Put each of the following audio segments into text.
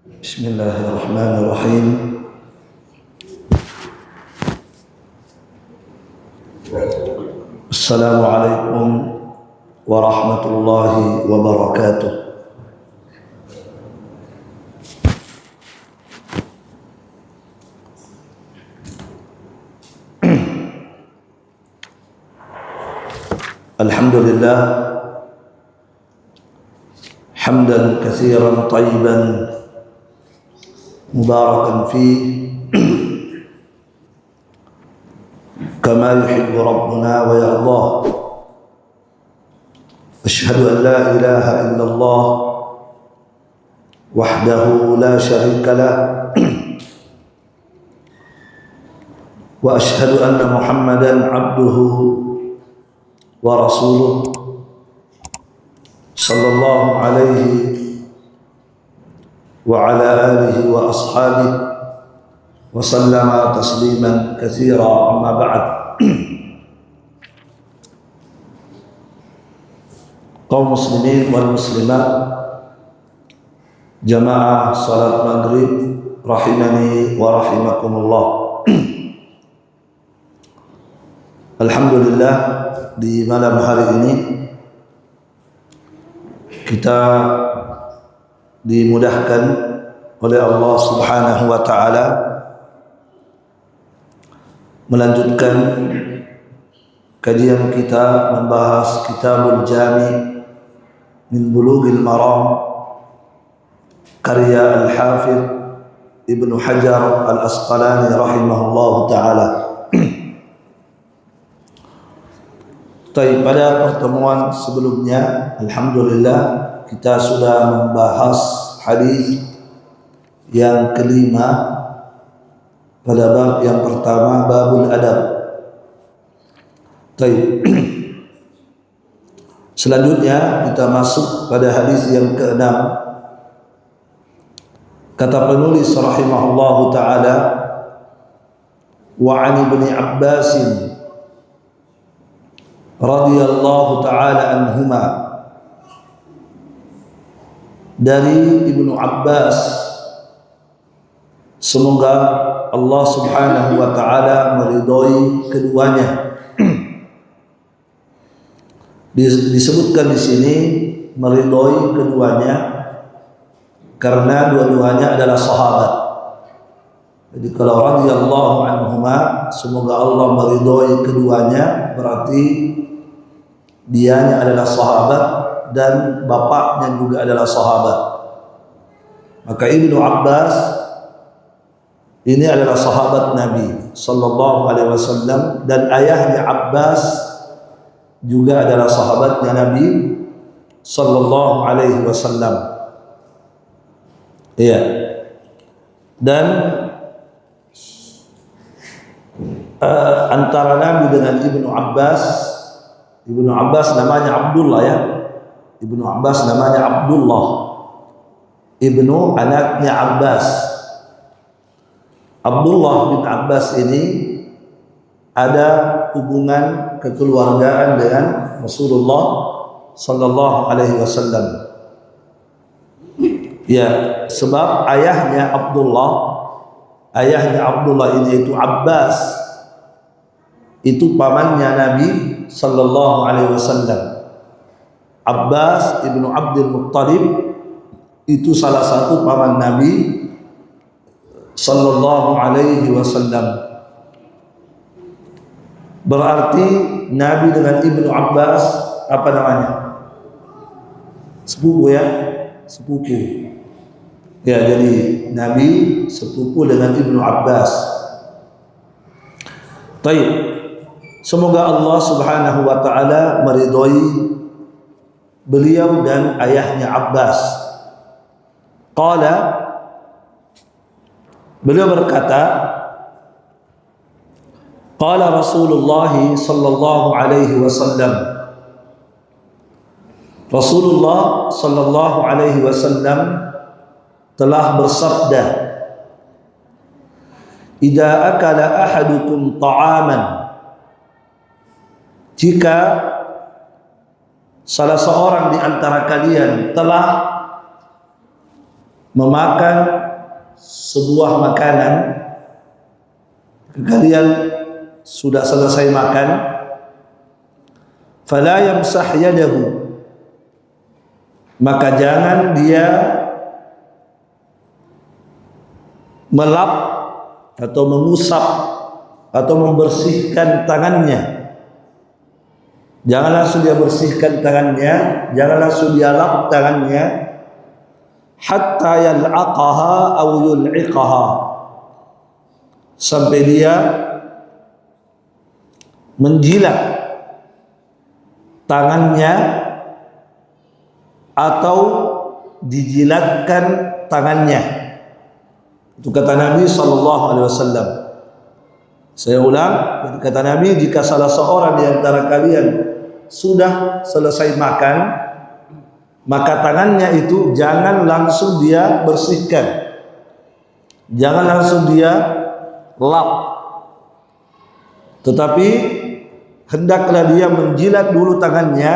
Bismillahirrahmanirrahim. Assalamualaikum warahmatullahi wabarakatuh. Alhamdulillah hamdan katsiran thayyiban mubarakan fih kama yuhibbu rabbuna wa yardah. Asyhadu an la ilaha illallah wahdahu la syarika lah wa asyhadu anna Muhammadan abduhu wa rasuluh sallallahu alaihi wa ala alihi wa ashabihi wa sallama tasliman katsira, amma ba'd. Kaum muslimin wal muslimat, jamaah salat maghrib rahimani wa rahimakumullah. Alhamdulillah, di malam hari ini kita dimudahkan oleh Allah Subhanahu wa taala melanjutkan kajian kita membahas Kitabul Jami' min Bulughil Maram karya Al-Hafidh Ibnu Hajar Al-Asqalani rahimahullahu taala. Pada pertemuan sebelumnya, alhamdulillah, kita sudah membahas hadis yang kelima pada bab yang pertama, babul adab. Selanjutnya kita masuk pada hadis yang keenam. Kata penulis rahimahullahu taala, wa 'an Ibni Abbasin radhiyallahu taala anhuma, dari Ibnu Abbas, semoga Allah Subhanahu wa taala meridhoi keduanya. Disebutkan di sini meridhoi keduanya karena dua-duanya adalah sahabat. Jadi kalau radhiyallahu anhuma, semoga Allah meridhoi keduanya, berarti dianya adalah sahabat dan bapaknya juga adalah sahabat. Maka Ibnu Abbas ini adalah sahabat Nabi sallallahu alaihi wasallam, dan ayahnya Abbas juga adalah sahabatnya Nabi sallallahu alaihi wasallam. Iya. Dan antara Nabi dengan Ibnu Abbas namanya Abdullah, ya. Ibnu Abbas namanya Abdullah, ibnu anaknya Abbas. Abdullah bin Abbas ini ada hubungan kekeluargaan dengan Rasulullah sallallahu alaihi wasallam. Ya, sebab ayahnya Abdullah ini itu Abbas, itu pamannya Nabi sallallahu alaihi wasallam. Abbas ibnu Abdul Muttalib itu salah satu paman Nabi sallallahu alaihi wasallam. Berarti Nabi dengan Ibnu Abbas apa namanya? Sepupu, ya, sepupu. Ya, jadi Nabi sepupu dengan Ibnu Abbas. Baik. Semoga Allah Subhanahu wa taala meridhoi beliau dan ayahnya Abbas. Qala, beliau berkata, qala Rasulullah sallallahu alaihi wasallam, Rasulullah sallallahu alaihi wasallam telah bersabda, idza akala ahadukum ta'aman, jika salah seorang di antara kalian telah memakan sebuah makanan, kalian sudah selesai makan, fala yamsah yadahu, maka jangan dia melap atau mengusap atau membersihkan tangannya. Jangan langsung dia bersihkan tangannya, jangan langsung dia lap tangannya, hatta yal'aqaha aw yul'iqaha, sampai dia menjilat tangannya atau dijilatkan tangannya. Itu kata Nabi SAW. Saya ulang, kata Nabi, jika salah seorang di antara kalian sudah selesai makan, maka tangannya itu jangan langsung dia bersihkan, jangan langsung dia lap, tetapi hendaklah dia menjilat dulu tangannya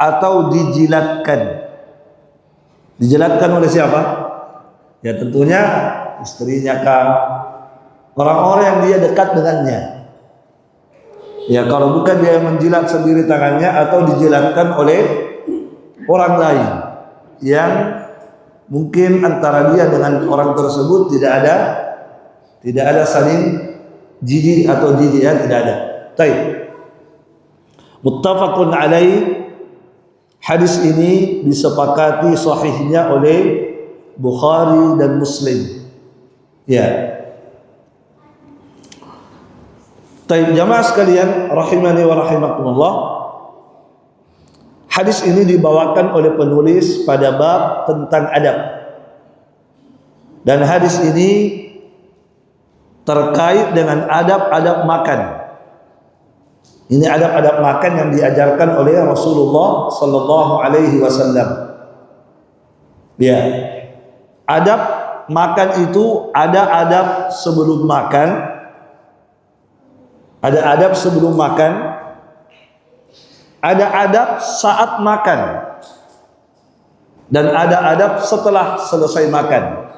atau dijilatkan. Dijilatkan oleh siapa? Ya tentunya istrinya kah, orang-orang yang dia dekat dengannya. Ya kalau bukan dia yang menjilat sendiri tangannya, atau dijilatkan oleh orang lain yang mungkin antara dia dengan orang tersebut tidak ada saling jijik atau jijik, ya, tidak ada. Baik. Muttafaqun alaih. Hadis ini disepakati sahihnya oleh Bukhari dan Muslim. Ya. Baik, jamaah sekalian rahimani wa rahimakumullah. Hadis ini dibawakan oleh penulis pada bab tentang adab. Dan hadis ini terkait dengan adab-adab makan. Ini adab-adab makan yang diajarkan oleh Rasulullah sallallahu alaihi wasallam. Ya. Adab makan itu ada adab sebelum makan, ada adab sebelum makan, ada adab saat makan, dan ada adab setelah selesai makan.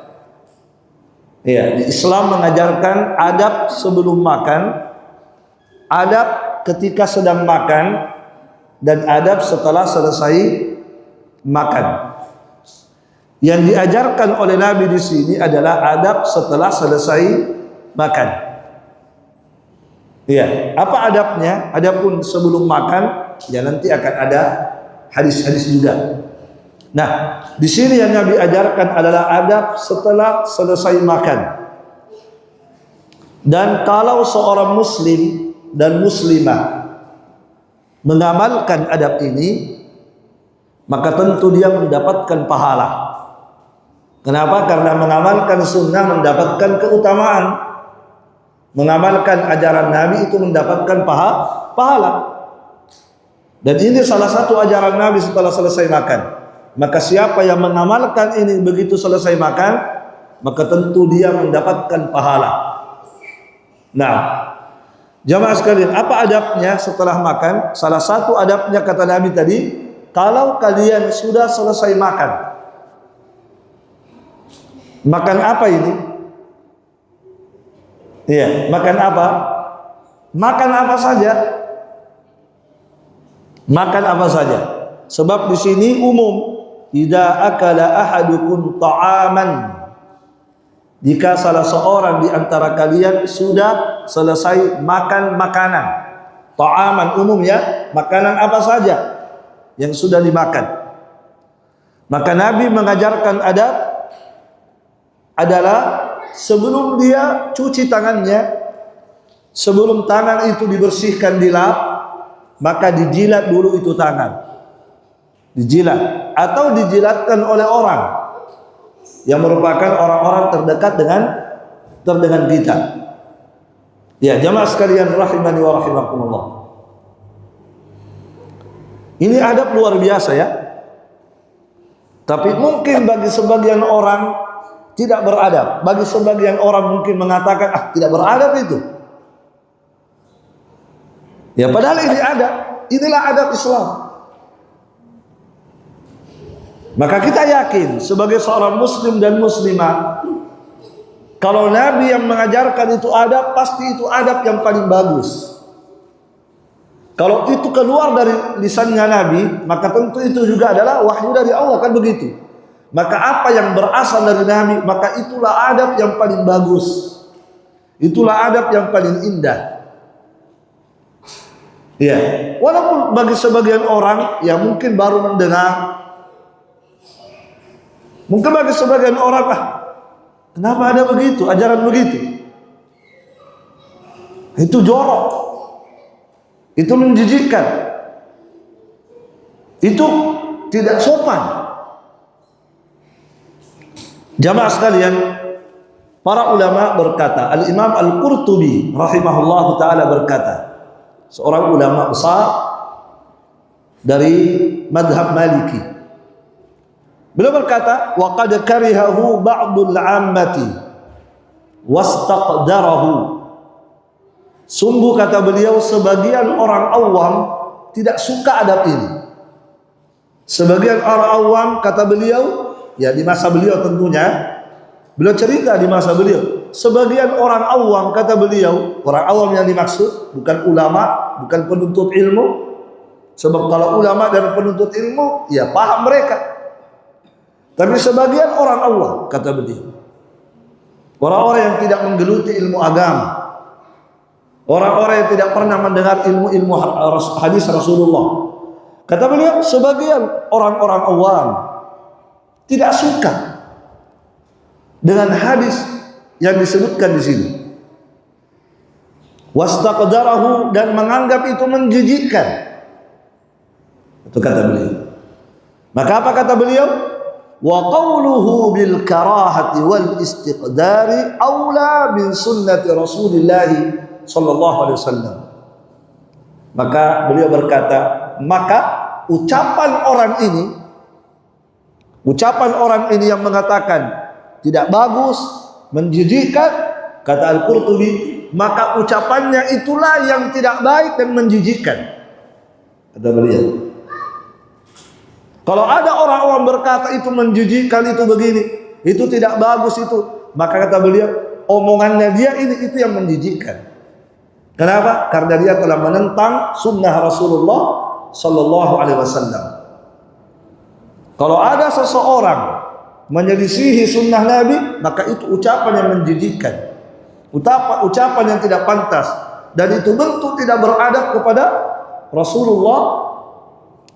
Ya, di Islam mengajarkan adab sebelum makan, adab ketika sedang makan, dan adab setelah selesai makan. Yang diajarkan oleh Nabi di sini adalah adab setelah selesai makan. Ya, apa adabnya? Adapun sebelum makan, ya nanti akan ada hadis-hadis juga. Nah, di sini yang Nabi ajarkan adalah adab setelah selesai makan. Dan kalau seorang muslim dan muslimah mengamalkan adab ini, maka tentu dia mendapatkan pahala. Kenapa? Karena mengamalkan sunnah mendapatkan keutamaan. Mengamalkan ajaran Nabi itu mendapatkan pahala. Dan ini salah satu ajaran Nabi setelah selesai makan. Maka siapa yang mengamalkan ini begitu selesai makan, maka tentu dia mendapatkan pahala. Nah, jamaah sekalian, apa adabnya setelah makan? Salah satu adabnya kata Nabi tadi, kalau kalian sudah selesai makan. Makan apa ini? Iya, makan apa? Makan apa saja. Makan apa saja. Sebab di sini umum. Idza akala ahadukum ta'aman. Jika salah seorang di antara kalian sudah selesai makan makanan. Ta'aman umum, ya, makanan apa saja yang sudah dimakan. Maka Nabi mengajarkan adab adalah sebelum dia cuci tangannya, sebelum tangan itu dibersihkan, dilap, maka dijilat dulu itu tangan. Dijilat atau dijilatkan oleh orang yang merupakan orang-orang terdekat dengan kita. Ya, jamaah sekalian rahimani wa rahimakumullah. Ini adab luar biasa, ya. Tapi mungkin bagi sebagian orang tidak beradab. Bagi sebagian orang mungkin mengatakan, tidak beradab itu. Ya, padahal ini adab. Inilah adab Islam. Maka kita yakin sebagai seorang muslim dan muslimah, kalau Nabi yang mengajarkan itu adab, pasti itu adab yang paling bagus. Kalau itu keluar dari lisannya Nabi, maka tentu itu juga adalah wahyu dari Allah, kan begitu. Maka apa yang berasal dari Nabi, maka itulah adab yang paling bagus. Itulah adab yang paling indah. Ya, walaupun bagi sebagian orang yang mungkin baru mendengar, mungkin bagi sebagian orang, kenapa ada begitu, ajaran begitu? Itu jorok, itu menjijikkan, itu tidak sopan. Jamaah sekalian, para ulama berkata, Al-Imam Al-Qurtubi rahimahullah ta'ala berkata, seorang ulama besar dari madhab Maliki. Beliau berkata, wa qad karihahu ba'dul 'ammati wastaqdarahu. Sungguh, kata beliau, sebagian orang awam tidak suka adab ini. Sebagian orang awam, kata beliau, ya di masa beliau tentunya, beliau cerita di masa beliau, sebagian orang awam, kata beliau, orang awam yang dimaksud bukan ulama, bukan penuntut ilmu. Sebab kalau ulama dan penuntut ilmu, ya paham mereka. Tapi sebagian orang awam, kata beliau, orang-orang yang tidak menggeluti ilmu agama, orang-orang yang tidak pernah mendengar ilmu-ilmu hadis Rasulullah, kata beliau, sebagian orang-orang awam tidak suka dengan hadis yang disebutkan di sini. Wastaqdarahu, dan menganggap itu menjijikkan. Itu kata beliau. Maka apa kata beliau? Wa qawluhu bil karahati wal istiqdari aula min sunnati Rasulillah sallallahu alaihi wasallam. Maka beliau berkata, maka ucapan orang ini yang mengatakan tidak bagus, menjijikkan, kata Al-Qurtubi, maka ucapannya itulah yang tidak baik dan menjijikkan, kata beliau. Kalau ada orang awam berkata itu menjijikkan, itu begini, itu tidak bagus itu, maka kata beliau, omongannya dia itu yang menjijikkan. Kenapa? Karena dia telah menentang sunnah Rasulullah sallallahu alaihi wasallam. Kalau ada seseorang menyelisihi sunnah Nabi, maka itu ucapan yang menjijikkan, ucapan yang tidak pantas, dan itu bentuk tidak beradab kepada Rasulullah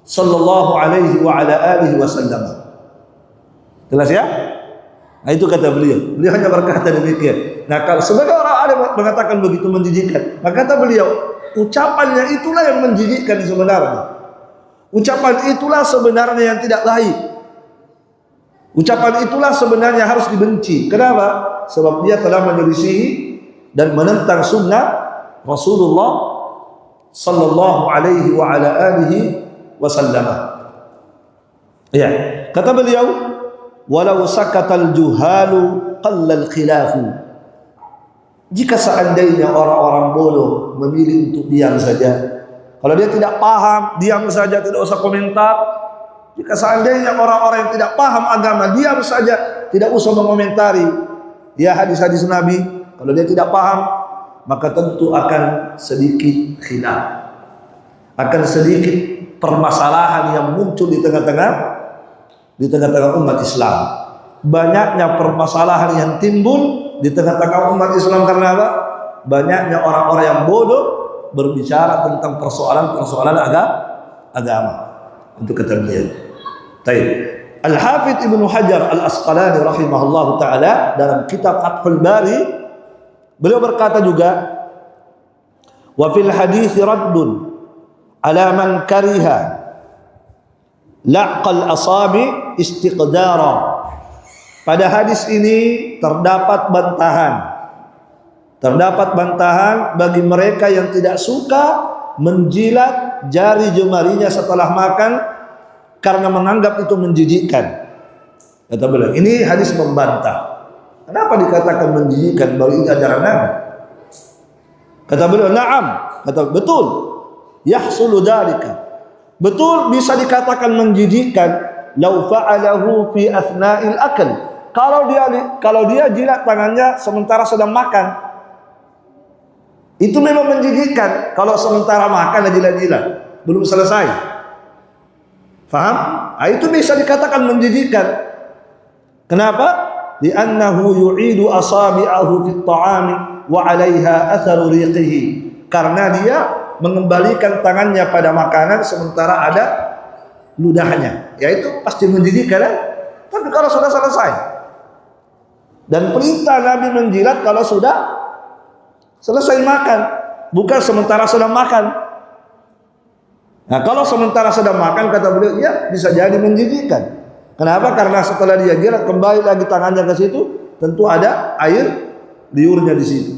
sallallahu alaihi wa ala alihi wasallam. Jelas ya? Nah, itu kata beliau. Beliau hanya berkata demikian. Nah, kalau sebagai orang alim mengatakan begitu menjijikkan, maka kata beliau, ucapannya itulah yang menjijikkan sebenarnya. Ucapan itulah sebenarnya yang tidak baik. Ucapan itulah sebenarnya harus dibenci. Kenapa? Sebab dia telah menyelisihi dan menentang sunnah Rasulullah sallallahu alaihi wa ala alihi wasallam. Ya, kata beliau, walau sakatal juhalu qallal khilafu. Jika seandainya orang-orang bodoh memilih untuk diam saja, kalau dia tidak paham, diam saja, tidak usah komentar. Jika seandainya orang-orang yang tidak paham agama, diam saja, tidak usah mengomentari ya hadis-hadis Nabi, kalau dia tidak paham, maka tentu akan sedikit khilaf, akan sedikit permasalahan yang muncul di tengah-tengah umat Islam. Banyaknya permasalahan yang timbul di tengah-tengah umat Islam karena apa? Banyaknya orang-orang yang bodoh berbicara tentang persoalan-persoalan agama. Untuk kata beliau. Baik. Al-Hafidz Ibnu Hajar Al-Asqalani rahimahullahu taala dalam kitab Fathul Bari, beliau berkata juga, wa fil hadits raddun ala man kariha la'qal asabi istiqdara. Pada hadis ini terdapat bantahan bagi mereka yang tidak suka menjilat jari jemarinya setelah makan karena menganggap itu menjijikkan. Kata beliau, ini hadis membantah. Kenapa dikatakan menjijikkan, baru ini ajaran Nabi? Kata beliau, na'am, kata betul, yahsulu dzalika. Betul bisa dikatakan menjijikkan law fa'alahu fi athna'il akl. Kalau dia jilat tangannya sementara sedang makan, itu memang menjijikkan. Kalau sementara makan dan jilat-jilat belum selesai, faham? Itu bisa dikatakan menjijikkan. Kenapa? Li'annahu yu'idu asabi'ahu fit ta'ami wa 'alaiha atharu riqihi. Karena dia mengembalikan tangannya pada makanan sementara ada ludahnya. Ya itu pasti menjijikkan. Tapi kalau sudah selesai. Dan perintah Nabi menjilat kalau sudah selesai makan, bukan sementara sedang makan. Nah, kalau sementara sedang makan, kata beliau, ya bisa jadi menjijikkan. Kenapa? Karena setelah dia jilat kembali lagi tangannya ke situ, tentu ada air liurnya di situ.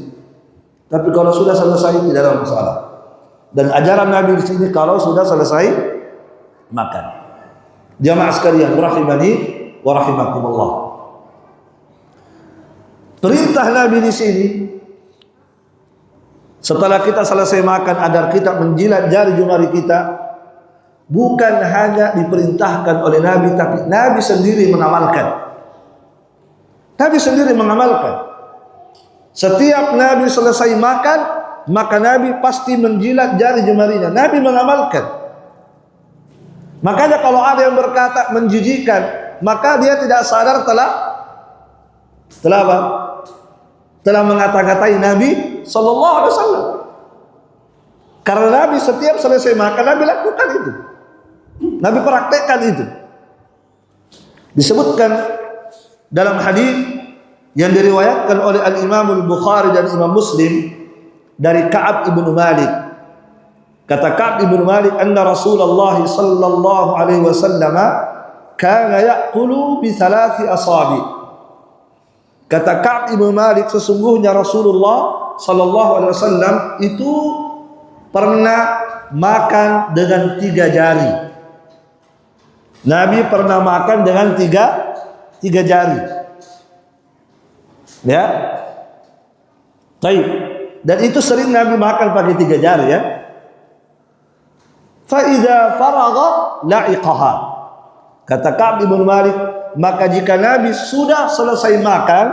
Tapi kalau sudah selesai tidak ada masalah. Dan ajaran Nabi di sini kalau sudah selesai makan. Jamaah sekalian, rahimani wa rahimakumullah. Perintah Nabi di sini setelah kita selesai makan agar kita menjilat jari jemari kita, bukan hanya diperintahkan oleh Nabi, tapi Nabi sendiri mengamalkan. Nabi sendiri mengamalkan. Setiap Nabi selesai makan, maka Nabi pasti menjilat jari jemarinya. Nabi mengamalkan. Makanya kalau ada yang berkata menjijikan, maka dia tidak sadar telah apa? Telah mengata-ngatai Nabi sallallahu alaihi wasallam. Karena Nabi setiap selesai makan, Nabi lakukan itu. Nabi praktekkan itu. Disebutkan dalam hadis yang diriwayatkan oleh Al-Imam Al-Bukhari dan Imam Muslim dari Ka'ab ibn Malik. Kata Ka'ab ibn Malik, anna Rasulullah sallallahu alaihi wasallam kana ya'kulu bi thalathi asabi. Kata Ka'ab ibn Malik, sesungguhnya Rasulullah sallallahu alaihi wasallam itu pernah makan dengan 3 jari. Nabi pernah makan dengan tiga jari. Ya. Baik. Dan itu sering Nabi makan pakai 3 jari ya. Fa idza faragha la'iqaha. Kata Ka'ab ibn Malik, maka jika Nabi sudah selesai makan,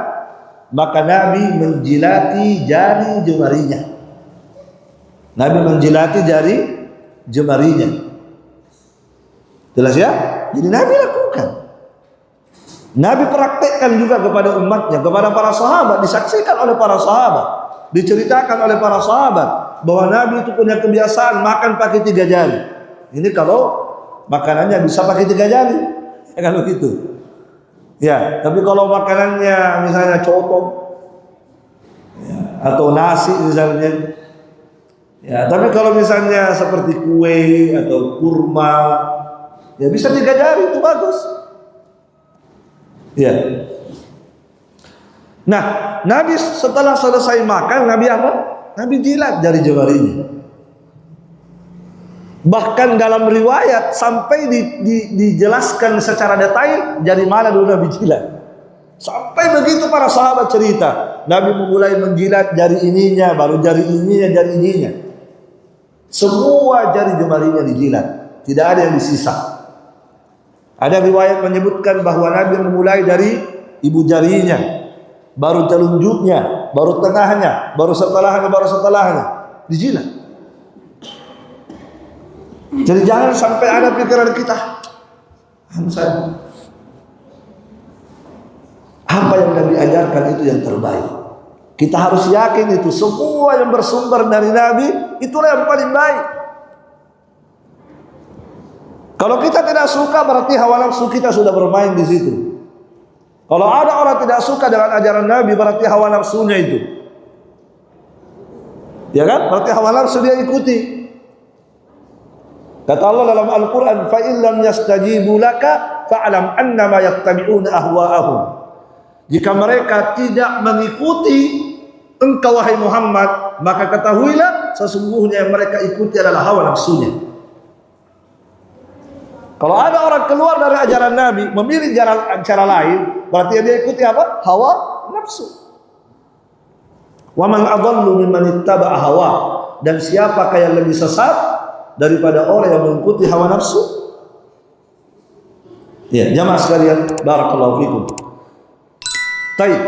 maka Nabi menjilati jari jemarinya. Nabi menjilati jari jemarinya. Jelas ya? Jadi Nabi lakukan. Nabi praktekkan juga kepada umatnya, kepada para sahabat, disaksikan oleh para sahabat, diceritakan oleh para sahabat bahwa Nabi itu punya kebiasaan makan pakai 3 jari. Ini kalau makanannya bisa pakai 3 jari, ya kalau gitu. Ya, tapi kalau makanannya misalnya cotong, ya, atau nasi misalnya, ya, tapi kalau misalnya seperti kue atau kurma, ya bisa 3 jari, itu bagus. Ya. Nah, Nabi setelah selesai makan, Nabi apa? Nabi jilat jari jemarinya. Bahkan dalam riwayat sampai dijelaskan secara detail jari mana dulu Nabi jilat. Sampai begitu para sahabat cerita, Nabi memulai menjilat jari ininya, baru jari ininya, jari ininya. Semua jari jemarinya dijilat, tidak ada yang disisa. Ada riwayat menyebutkan bahwa Nabi memulai dari ibu jarinya, baru telunjuknya, baru tengahnya, baru setelahnya, dijilat. Jadi jangan sampai ada pikiran kita, apa yang Nabi ajarkan itu yang terbaik. Kita harus yakin itu semua yang bersumber dari Nabi itulah yang paling baik. Kalau kita tidak suka, berarti hawa nafsu kita sudah bermain di situ. Kalau ada orang tidak suka dengan ajaran Nabi, berarti hawa nafsunya itu, ya kan? Berarti hawa nafsu dia ikuti. Kata Allah dalam Al-Quran, fa in lam yastajibu laka fa'lam annama yattabi'una ahwa'ahum. Jika mereka tidak mengikuti engkau wahai Muhammad, maka ketahuilah sesungguhnya yang mereka ikuti adalah hawa nafsunya. Kalau ada orang keluar dari ajaran Nabi, memilih cara lain, berarti dia ikuti apa? Hawa nafsu. Wa man adallu mimman ittaba'a hawa. Dan siapakah yang lebih sesat daripada orang yang mengikuti hawa nafsu? Ya, jamaah sekalian, barakallahu fikum. Baik.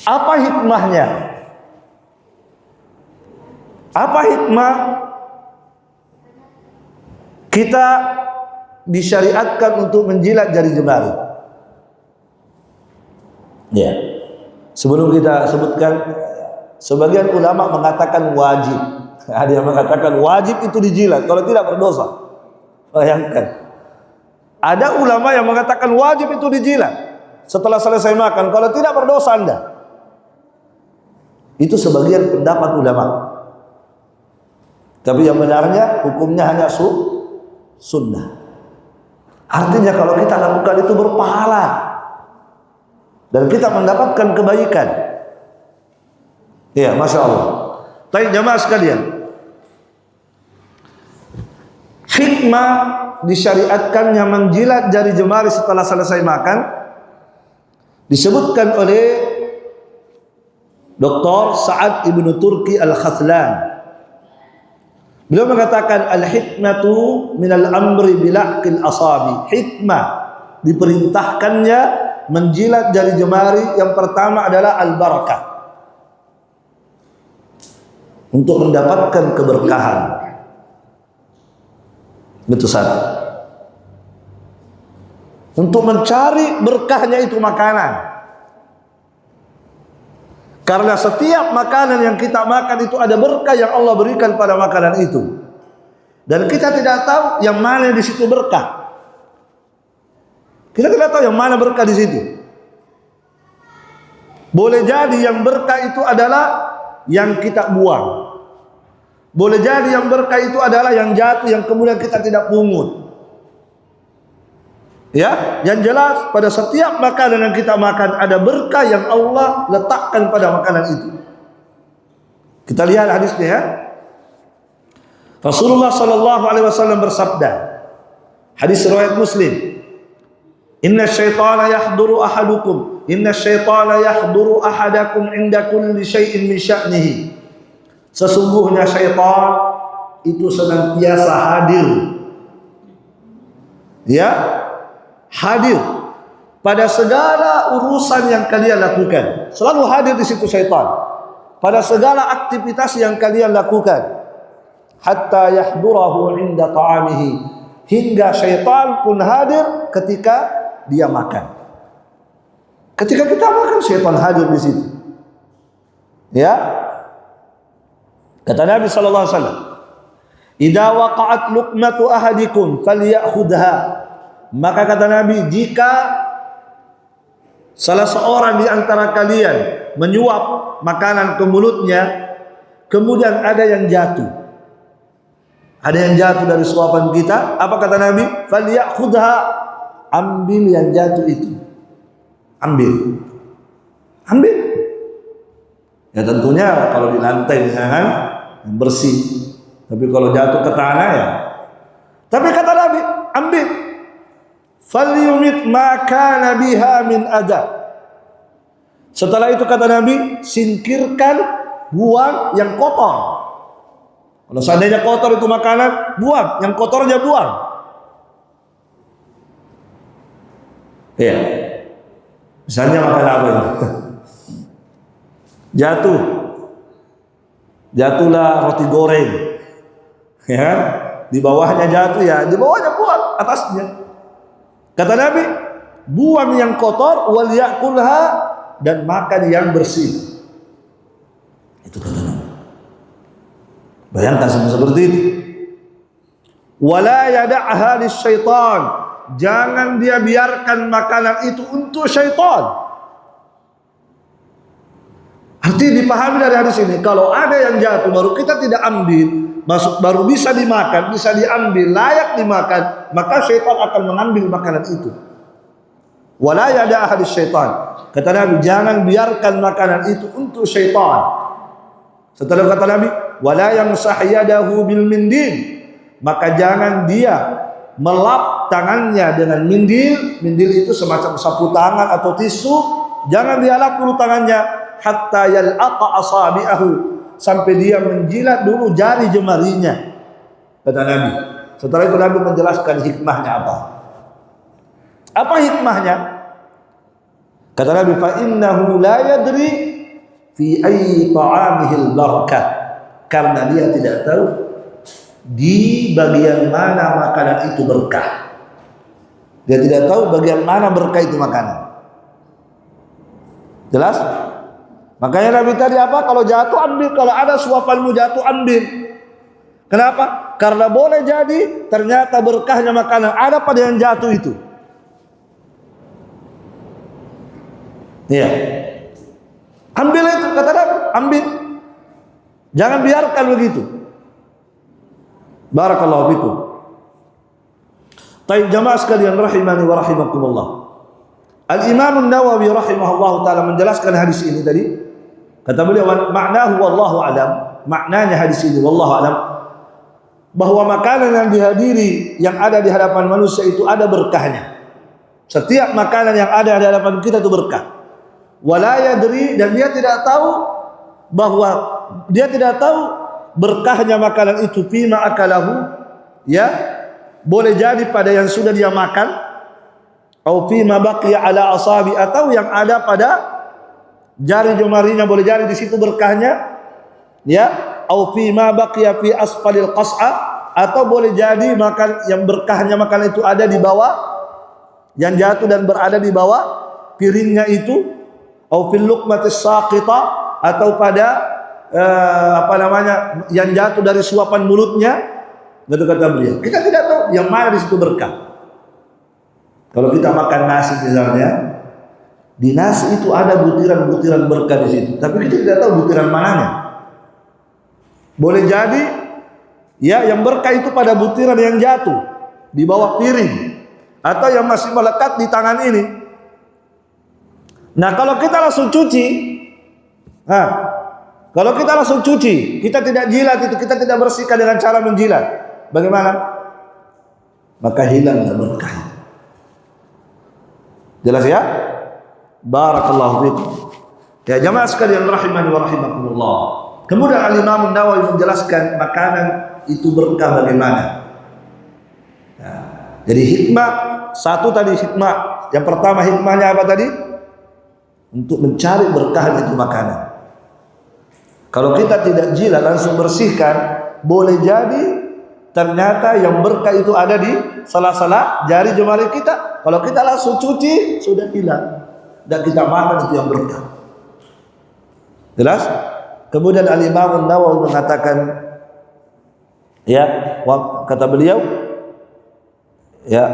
Apa hikmahnya? Apa hikmah kita disyariatkan untuk menjilat jari jemari? Ya. Sebelum kita sebutkan, sebagian ulama mengatakan wajib. Ada yang mengatakan wajib itu dijilat, kalau tidak berdosa. Bayangkan. Ada ulama yang mengatakan wajib itu dijilat setelah selesai makan, kalau tidak berdosa Anda. Itu sebagian pendapat ulama. Tapi yang benarnya hukumnya hanya sunnah. Artinya kalau kita lakukan itu berpahala dan kita mendapatkan kebaikan. Ya, Masya Allah. Baik jamaah sekalian, hikmah disyariatkannya menjilat jari jemari setelah selesai makan disebutkan oleh Dr. Sa'ad Ibnu Turki Al-Khathlan. Beliau mengatakan al-hikmatu minal amri bilaqil asabi. Hikmah diperintahkannya menjilat jari jemari yang pertama adalah al-barakah, untuk mendapatkan keberkahan. Itu satu. Untuk mencari berkahnya itu makanan. Karena setiap makanan yang kita makan itu ada berkah yang Allah berikan pada makanan itu. Dan kita tidak tahu yang mana di situ berkah. Kita tidak tahu yang mana berkah di situ. Boleh jadi yang berkah itu adalah yang kita buang. Boleh jadi yang berkah itu adalah yang jatuh, yang kemudian kita tidak pungut. Ya, yang jelas pada setiap makanan yang kita makan ada berkah yang Allah letakkan pada makanan itu. Kita lihat hadisnya ya. Rasulullah sallallahu alaihi wasallam bersabda, hadis riwayat Muslim, "Inna syaitana yahduru ahadukum, inna syaitana yahduru ahadakum inda kulli syai'in min sya'nihi." Sesungguhnya syaitan itu senantiasa hadir. Ya, hadir pada segala urusan yang kalian lakukan. Selalu hadir di situ syaitan pada segala aktivitas yang kalian lakukan. Hatta yahdurahu inda ta'amihi, hingga syaitan pun hadir ketika dia makan. Ketika kita makan, syaitan hadir di situ. Ya, kata Nabi sallallahu alaihi wasallam, "Idza waqa'at luqmatu ahadikum falyakhudha." Maka kata Nabi, jika salah seorang di antara kalian menyuap makanan ke mulutnya, kemudian ada yang jatuh. Ada yang jatuh dari suapan kita, apa kata Nabi? Falyakhudha, ambil yang jatuh itu. Ambil. Ambil. Ya tentunya kalau di lantai ya kan bersih. Tapi kalau jatuh ke tanah ya. Tapi kata Nabi, ambil. Falyumit ma kana biha min adab. Setelah itu kata Nabi, singkirkan, buang yang kotor. Kalau seandainya kotor itu makanan, buang yang kotornya, buang. Ya. Misalnya makan apa ini? Jatuhlah roti goreng. Ya, di bawahnya jatuh ya, di bawahnya buang, atasnya. Kata Nabi, buang yang kotor, wal yakulha, dan makan yang bersih. Itu kata Nabi. Bayangkan seperti itu. Wala yada'ha lisyaitan, jangan dia biarkan makanan itu untuk syaitan. Artinya dipahami dari hadis ini, kalau ada yang jatuh baru kita tidak ambil, masuk baru bisa dimakan, bisa diambil, layak dimakan, maka syaitan akan mengambil makanan itu. Wala yada'ha lisyaitan. Kata Nabi, jangan biarkan makanan itu untuk syaitan. Setelah kata Nabi, wala yamsah yadahu bil mindil, maka jangan dia melap tangannya dengan mindil. Mindil itu semacam sapu tangan atau tisu. Jangan dia lap dulu tangannya hatta yal'aqa asabi'ahu, sampai dia menjilat dulu jari jemarinya. Kata Nabi, Setelah itu Nabi menjelaskan hikmahnya apa. Apa hikmahnya? Kata Nabi, fa innahu la yadri fi ayyi ta'amihil barakah. Karena dia tidak tahu di bagian mana makanan itu berkah. Dia tidak tahu bagian mana berkah itu makanan. Jelas? Makanya Nabi tadi apa? Kalau jatuh ambil, kalau ada suapanmu jatuh ambil. Kenapa? Karena boleh jadi ternyata berkahnya makanan ada pada yang jatuh itu. Iya. Ambil itu, kata Nabi, ambil. Jangan biarkan begitu. Barakallahu fikum. Taib jamaah sekalian rahimani wa rahimakumullah. Al-Imam An-Nawawi rahimahullah taala menjelaskan hadis ini tadi. Kata beliau, maknahu wallahu alam. Maknanya hadis ini wallahu alam, bahwa makanan yang dihadiri, yang ada di hadapan manusia itu ada berkahnya. Setiap makanan yang ada di hadapan kita itu berkah. Wala yadri, dan dia tidak tahu bahwa dia tidak tahu berkahnya makanan itu fima akalahu, ya, boleh jadi pada yang sudah dia makan, atau fima baqiya ala asabi, atau yang ada pada jari jemarinya, boleh jadi di situ berkahnya, ya, atau fima baqiya fi asfalil qas'a, atau boleh jadi makan yang berkahnya makanan itu ada di bawah, yang jatuh dan berada di bawah piringnya itu, atau fil luqmatis saqita, atau pada yang jatuh dari suapan mulutnya. Gitu kata beliau. Kita tidak tahu yang mana di situ berkah. Kalau kita makan nasi misalnya, di nasi itu ada butiran-butiran berkah di situ, tapi kita tidak tahu butiran mananya. Boleh jadi ya yang berkah itu pada butiran yang jatuh di bawah piring, atau yang masih melekat di tangan ini. Nah, kalau kita langsung cuci, kalau kita langsung cuci, kita tidak jilat itu, kita tidak bersihkan dengan cara menjilat, bagaimana? Maka hilanglah berkah. Jelas ya? Barakallahu fikum. Ya jamaah sekalian rahimani wa rahimakumullah. Kemudian Al-Imam An-Nawawi menjelaskan makanan itu berkah bagaimana. Nah, jadi hikmah satu tadi, hikmah yang pertama, hikmahnya apa tadi? Untuk mencari berkah itu makanan. Kalau kita tidak jilat langsung bersihkan, boleh jadi ternyata yang berkah itu ada di sela-sela jari jemari kita. Kalau kita langsung cuci, sudah hilang, dan kita makan itu yang berkah. Jelas? Kemudian Al-Imam An-Nawawi mengatakan, ya, kata beliau, ya,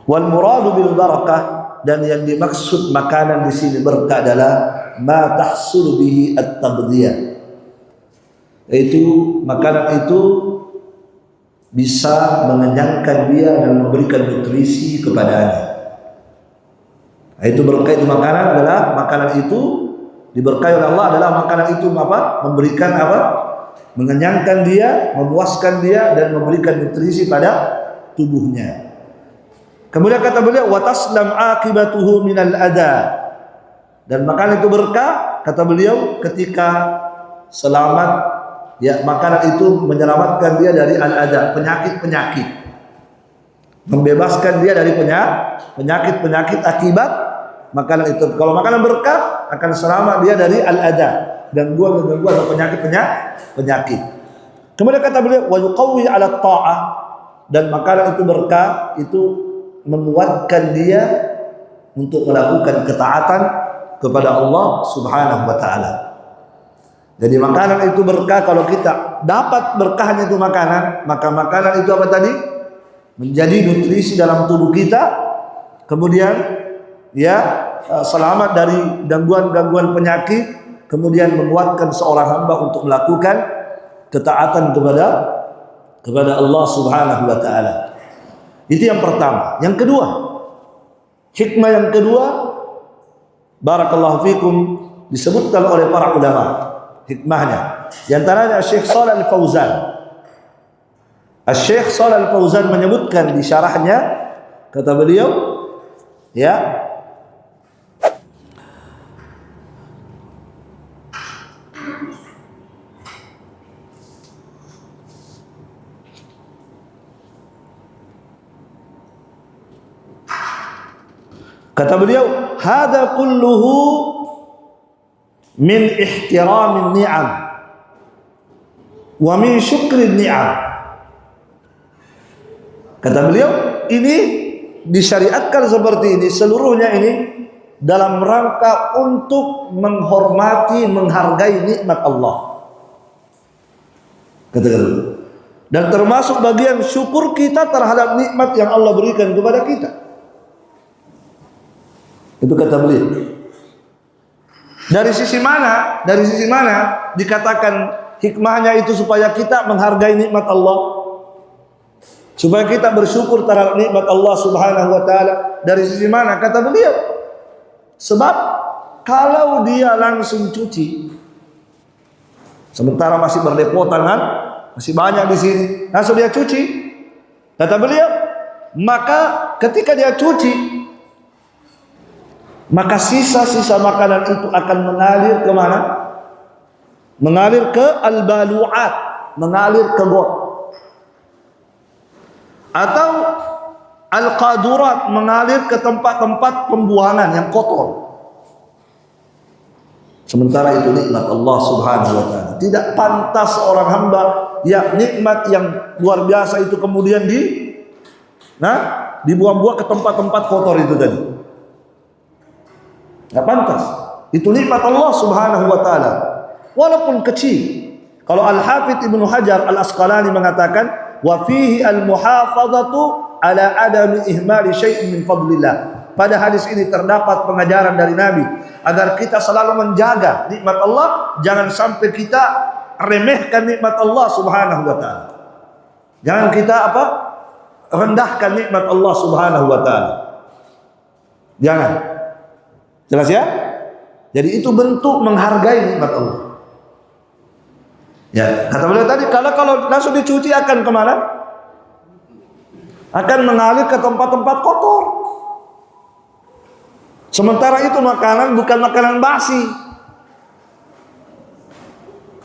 wal muradu bil barakah, dan yang dimaksud makanan di sini berkah adalah ma tahsul bihi at-taghdiyah, yaitu makanan itu bisa mengenyangkan dia dan memberikan nutrisi kepadanya. Itu berkah itu makanan adalah, makanan itu diberkahi oleh Allah adalah makanan itu apa? Memberikan apa? Mengenyangkan dia, memuaskan dia, dan memberikan nutrisi pada tubuhnya. Kemudian kata beliau, wa taslam akibatuhu minal adha, dan makanan itu berkah, kata beliau, ketika selamat, ya, makanan itu menyelamatkan dia dari al-adha, penyakit-penyakit, membebaskan dia dari penyakit-penyakit akibat makanan itu. Kalau makanan berkah akan selamat dia dari al-adha, gangguan atau penyakit. Kemudian kata beliau, wa yuqawwi ala ta'ah, dan makanan itu berkah itu menguatkan dia untuk melakukan ketaatan kepada Allah Subhanahu wa taala. Jadi makanan itu berkah, kalau kita dapat berkahnya itu makanan, maka makanan itu apa tadi? Menjadi nutrisi dalam tubuh kita. Kemudian ya, selamat dari gangguan-gangguan penyakit, kemudian menguatkan seorang hamba untuk melakukan ketaatan kepada Allah Subhanahu wa taala. Itu yang pertama. Yang kedua, hikmah yang kedua, barakallahu fikum, disebutkan oleh para ulama hikmahnya. Di antaranya Syekh Shalih Al-Fauzan. Syekh Shalih Al-Fauzan menyebutkan di syarahnya, kata beliau, ya, Kata beliau, "Hada kulluhu min ihtiramin ni'am wa min syukrin ni'am." Kata beliau, ini disyariatkan seperti ini, seluruhnya ini dalam rangka untuk menghormati, menghargai nikmat Allah. Kata beliau. Dan termasuk bagian syukur kita terhadap nikmat yang Allah berikan kepada kita. Itu kata beliau. Dari sisi mana? Dari sisi mana dikatakan hikmahnya itu supaya kita menghargai nikmat Allah? Supaya kita bersyukur terhadap nikmat Allah Subhanahu wa taala. Dari sisi mana? Kata beliau, sebab kalau dia langsung cuci, sementara masih berlepotan kan, masih banyak di sini, langsung dia cuci, kata beliau, maka ketika dia cuci, maka sisa-sisa makanan itu akan mengalir kemana? Mengalir ke al-balu'at, mengalir ke got, atau al-qadurat, mengalir ke tempat-tempat pembuangan yang kotor. Sementara itu nikmat Allah Subhanahu wa taala. Tidak pantas seorang hamba ya nikmat yang luar biasa itu kemudian dibuang-buang ke tempat-tempat kotor itu tadi. Enggak pantas. Itu nikmat Allah Subhanahu wa taala. Walaupun kecil. Kalau Al-Hafidz Ibnu Hajar Al-Asqalani mengatakan wa fihi al-muhafazatu ala adami ihmali syai'in min fadlillah. Pada hadis ini terdapat pengajaran dari Nabi agar kita selalu menjaga nikmat Allah, jangan sampai kita remehkan nikmat Allah Subhanahu wa taala. Jangan kita rendahkan nikmat Allah Subhanahu wa taala. Jangan. Jelas ya? Jadi itu bentuk menghargai nikmat Allah. Ya, kata beliau tadi kalau langsung dicuci akan kemana? Akan mengalir ke tempat-tempat kotor. Sementara itu makanan bukan makanan basi.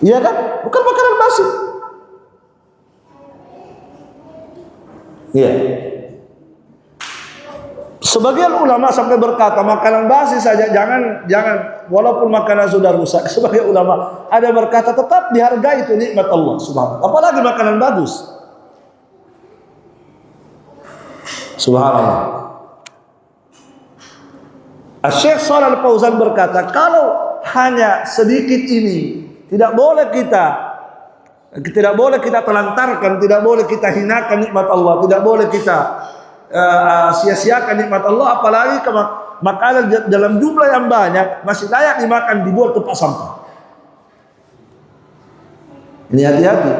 Iya kan? Bukan makanan basi. Iya. Sebagian ulama sampai berkata makanan basi saja jangan walaupun makanan sudah rusak. Sebagian ulama ada berkata tetap dihargai itu nikmat Allah Subhanahu. Apalagi makanan bagus. Subhanallah. Syekh Shalal Al-Fauzan berkata, kalau hanya sedikit ini tidak boleh kita telantarkan, tidak boleh kita hinakan nikmat Allah, tidak boleh kita sia-siakan nikmat Allah, apalagi makanan dalam jumlah yang banyak masih layak dimakan, dibuat tempat sampah. Ini hati-hati.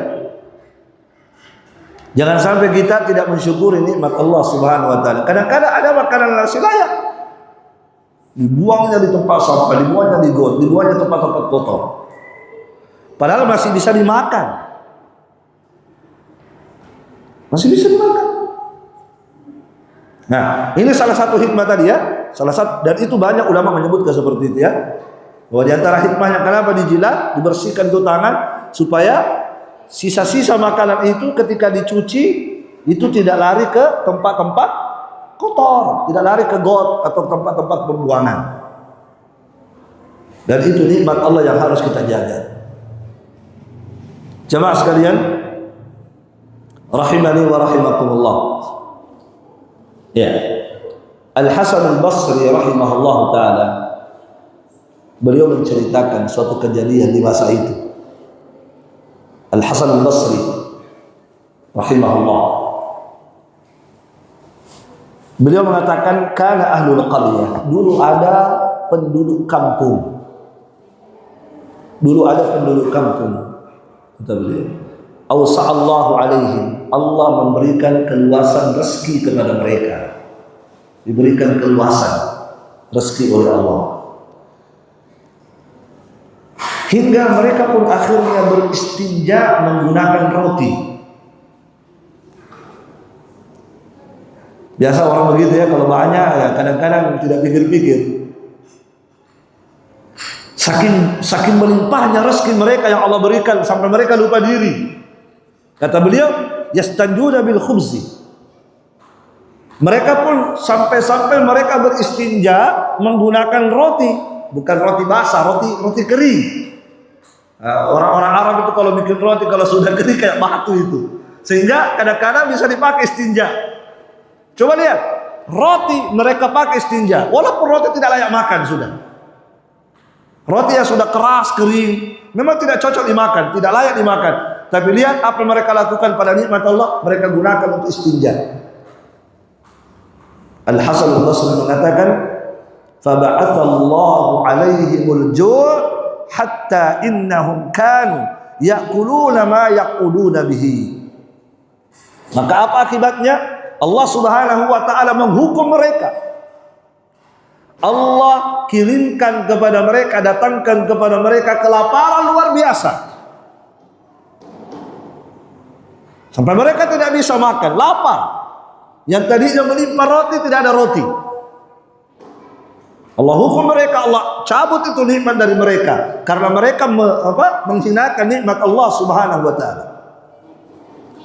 Jangan sampai kita tidak mensyukuri nikmat Allah Subhanahu wa taala. Kadang-kadang ada makanan yang masih layak, dibuangnya di tempat sampah, dibuangnya di got, dibuangnya tempat-tempat kotor. Padahal masih bisa dimakan. Masih bisa dimakan. Nah, ini salah satu hikmah tadi ya. Dan itu banyak ulama menyebutkan seperti itu ya. Bahwa di antara hikmahnya kenapa dijilat, dibersihkan itu tangan supaya sisa-sisa makanan itu ketika dicuci itu tidak lari ke tempat-tempat kotor, tidak lari ke got atau tempat-tempat pembuangan. Dan itu nikmat Allah yang harus kita jaga. Jemaah sekalian, rahimani wa rahimakumullah. Ya. Al-Hasan Al-Basri rahimahullah taala, beliau menceritakan suatu kejadian di masa itu. Al-Hasan Al-Basri rahimahullah, beliau mengatakan kana ahlul qaryah, dulu ada penduduk kampung. Dulu ada penduduk kampung. Kata beliau, awsa'allahu alaihim, Allah memberikan keluasan rezeki kepada mereka. Diberikan keluasan rezeki oleh Allah. Hingga mereka pun akhirnya beristinja menggunakan roti. Biasa orang begitu ya, kalau banyak ya kadang-kadang tidak pikir-pikir. Saking melimpahnya rezeki mereka yang Allah berikan sampai mereka lupa diri. Kata beliau, yastanjuna bil khubzi. Mereka pun sampai-sampai mereka beristinja menggunakan roti, bukan roti basah, roti kering. Orang-orang Arab itu kalau bikin roti kalau sudah kering kayak batu itu, sehingga kadang-kadang bisa dipakai istinja. Coba lihat, roti mereka pakai istinja, walaupun roti tidak layak makan sudah. Roti yang sudah keras, kering, memang tidak cocok dimakan, tidak layak dimakan. Tapi lihat apa mereka lakukan pada nikmat Allah, mereka gunakan untuk istinja. Al-Hasan al-Basri mengatakan, "Faba'atha Allahu 'alaihimul ju' hatta innahum kanu ya'kuluna ma yaquluna bihi." Maka apa akibatnya? Allah Subhanahu wa taala menghukum mereka. Allah kirimkan kepada mereka, datangkan kepada mereka kelaparan luar biasa. Sampai mereka tidak bisa makan, lapar. Yang tadinya melimpah roti, tidak ada roti. Allah hukum mereka, Allah cabut itu nikmat dari mereka karena mereka menghinakan nikmat Allah Subhanahu wa taala.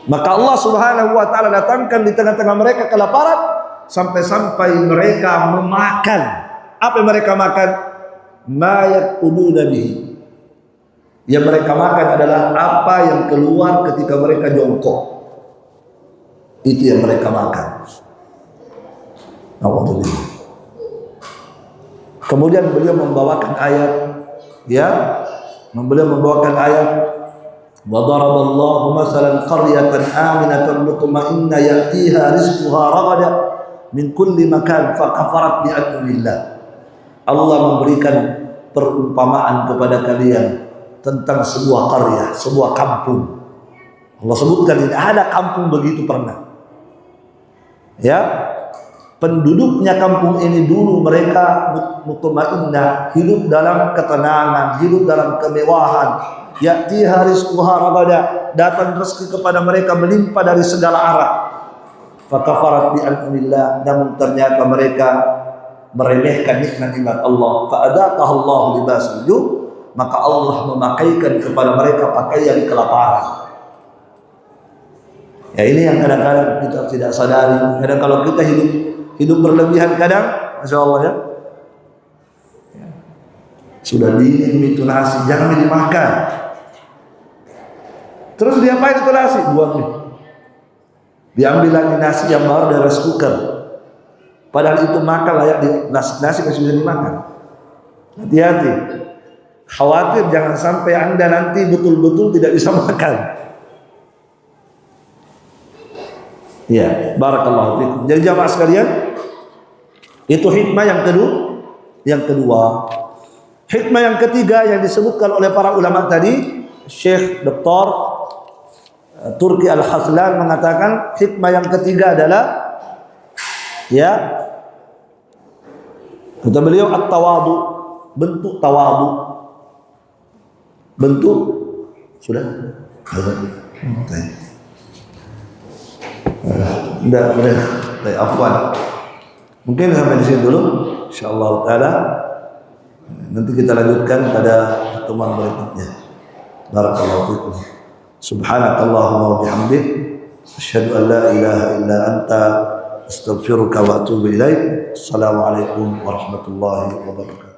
Maka Allah Subhanahu wa taala datangkan di tengah-tengah mereka kelaparan sampai-sampai mereka memakan. Apa yang mereka makan? Ma yaquluna bihi. Yang mereka makan adalah apa yang keluar ketika mereka jongkok. Itu yang mereka makan. Alhamdulillah. Kemudian beliau membawakan ayat, beliau membawakan ayat, wa daraballahu masalan qaryatan aminatan mutma'innah ya'tiha rizquha ragada min kulli makan fakafarat bi'anillah. Allah memberikan perumpamaan kepada kalian tentang sebuah qarya, sebuah kampung. Allah sebutkan tidak ada kampung begitu pernah. Penduduknya kampung ini dulu mereka mutmainnah, hidup dalam ketenangan, hidup dalam kemewahan. Ya'tiha rizquha ragada, datang rezeki kepada mereka melimpah dari segala arah. Fakafarat bi'anillah, namun ternyata mereka meremehkan nikmat-nikmat Allah. Fa'adaqaha Allah libasal ju', maka Allah memakaikan kepada mereka pakaian kelaparan. Ya, ini yang kadang-kadang kita tidak sadari. Kadang kalau kita hidup berlebihan kadang, masya Allah ya, sudah dingin itu nasi, jangan dimakan. Terus diapain itu nasi? Buang nih. Diambil lagi nasi yang baru dari rice cooker. Padahal itu makan layak nasi masih bisa dimakan. Hati-hati. Khawatir jangan sampai Anda nanti betul-betul tidak bisa makan. Ya, barakallahu fikum. Jadi jamaah sekalian, itu hikmah yang kedua. Hikmah yang ketiga yang disebutkan oleh para ulama tadi, Syekh Dr. Turki Al-Khazlan mengatakan hikmah yang ketiga adalah kata beliau at-tawadu, bentuk tawadu. Bentuk sudah? Udah, afwan. Mungkin sampai di sini dulu, insyaallah taala. Nanti kita lanjutkan pada pertemuan berikutnya. Barakallahu fikum. Subhanakallahumma wa bihamdik, asyhadu an la ilaha illa anta, astaghfiruka wa atubu ilaik. Assalamualaikum warahmatullahi wabarakatuh.